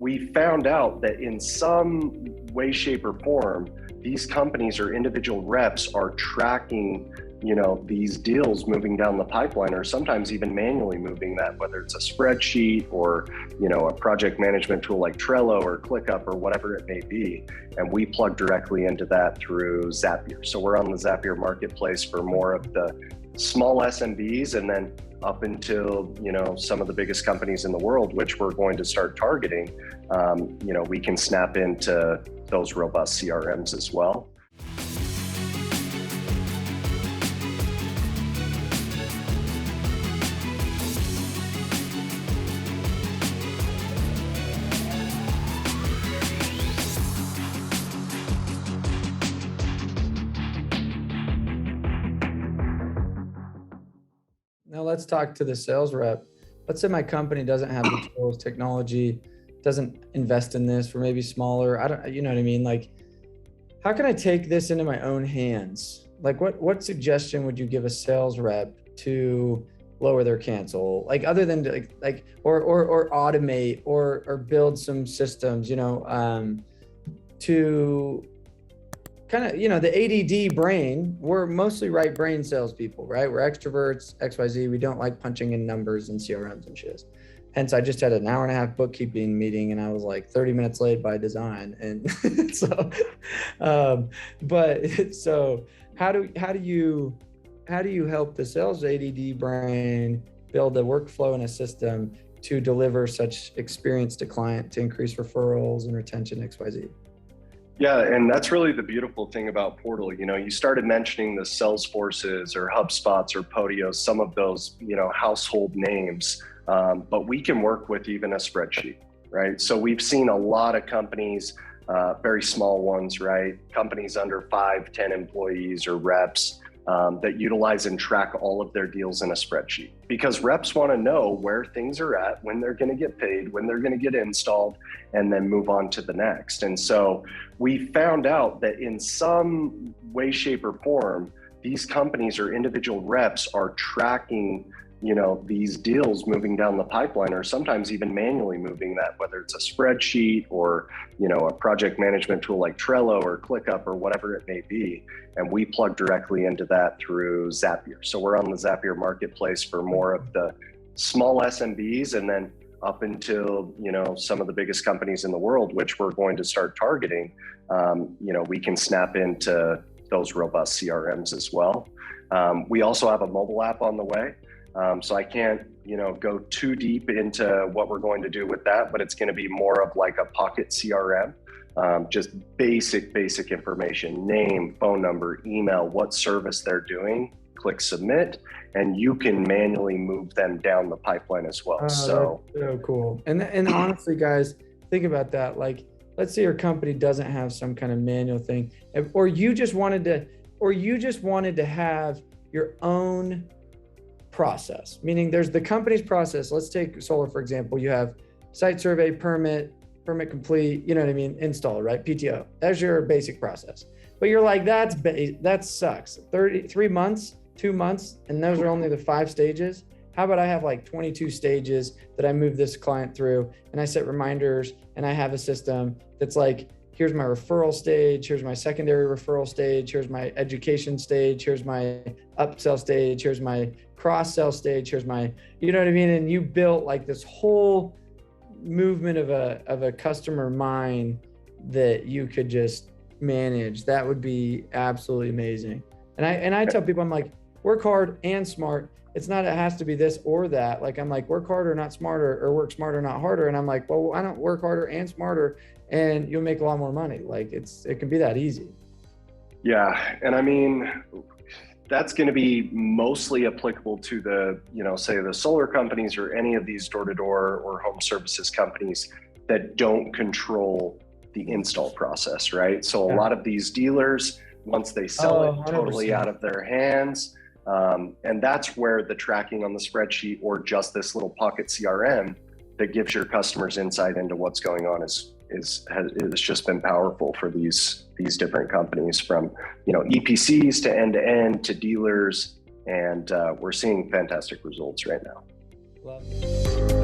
we found out that in some way, shape, or form, these companies or individual reps are tracking, these deals moving down the pipeline, or sometimes even manually moving that, whether it's a spreadsheet or, a project management tool like Trello or ClickUp or whatever it may be. And we plug directly into that through Zapier. So we're on the Zapier marketplace for more of the small SMBs, and then up until, some of the biggest companies in the world, which we're going to start targeting, we can snap into those robust CRMs as well. Now let's talk to the sales rep. Let's say my company doesn't have the tools, technology, doesn't invest in this, or maybe smaller. You know what I mean? Like, how can I take this into my own hands? Like, what suggestion would you give a sales rep to lower their cancel? Like, other than or automate or build some systems, to kind of, the ADD brain, we're mostly right brain salespeople, right? We're extroverts, XYZ. We don't like punching in numbers and CRMs and shit. Hence, I just had an 1.5-hour bookkeeping meeting and I was like 30 minutes late by design. And so how do you help the sales ADD brain build a workflow and a system to deliver such experience to client, to increase referrals and retention, XYZ? Yeah, and that's really the beautiful thing about Portal. You started mentioning the Salesforces or HubSpots or Polos, some of those, household names, but we can work with even a spreadsheet, right? So we've seen a lot of companies, very small ones, right? Companies under 5-10 employees or reps that utilize and track all of their deals in a spreadsheet, because reps want to know where things are at, when they're going to get paid, when they're going to get installed, and then move on to the next. And so we found out that in some way, shape, or form, these companies or individual reps are tracking, these deals moving down the pipeline, or sometimes even manually moving that, whether it's a spreadsheet or, a project management tool like Trello or ClickUp or whatever it may be. And we plug directly into that through Zapier. So we're on the Zapier marketplace for more of the small SMBs, and then up until, some of the biggest companies in the world, which we're going to start targeting, we can snap into those robust CRMs as well. We also have a mobile app on the way. So I can't, go too deep into what we're going to do with that, but it's going to be more of like a pocket CRM, just basic information, name, phone number, email, what service they're doing, click submit, and you can manually move them down the pipeline as well. So cool. And honestly, guys, think about that. Like, let's say your company doesn't have some kind of manual thing, or you just wanted to have your own process, meaning there's the company's process. Let's take solar, for example. You have site survey, permit complete, install, right? PTO. That's your basic process. But you're like, that sucks. 3 months, 2 months, and those are only the 5 stages. How about I have like 22 stages that I move this client through, and I set reminders, and I have a system that's like, here's my referral stage, here's my secondary referral stage, here's my education stage, here's my upsell stage, here's my cross-sell stage, here's my, And you built like this whole movement of a customer mind that you could just manage. That would be absolutely amazing. And I tell people, I'm like, work hard and smart. It's not, it has to be this or that. Like, I'm like, work harder, not smarter, or work smarter, not harder. And I'm like, well, why don't work harder and smarter, and you'll make a lot more money. Like, it can be that easy. Yeah. And I mean, that's going to be mostly applicable to the, say the solar companies or any of these door-to-door or home services companies that don't control the install process, right? So a lot of these dealers, once they sell it, totally out of their hands. And that's where the tracking on the spreadsheet or just this little pocket CRM that gives your customers insight into what's going on has just been powerful for these different companies, from EPCs to end to dealers, and we're seeing fantastic results right now. Love it.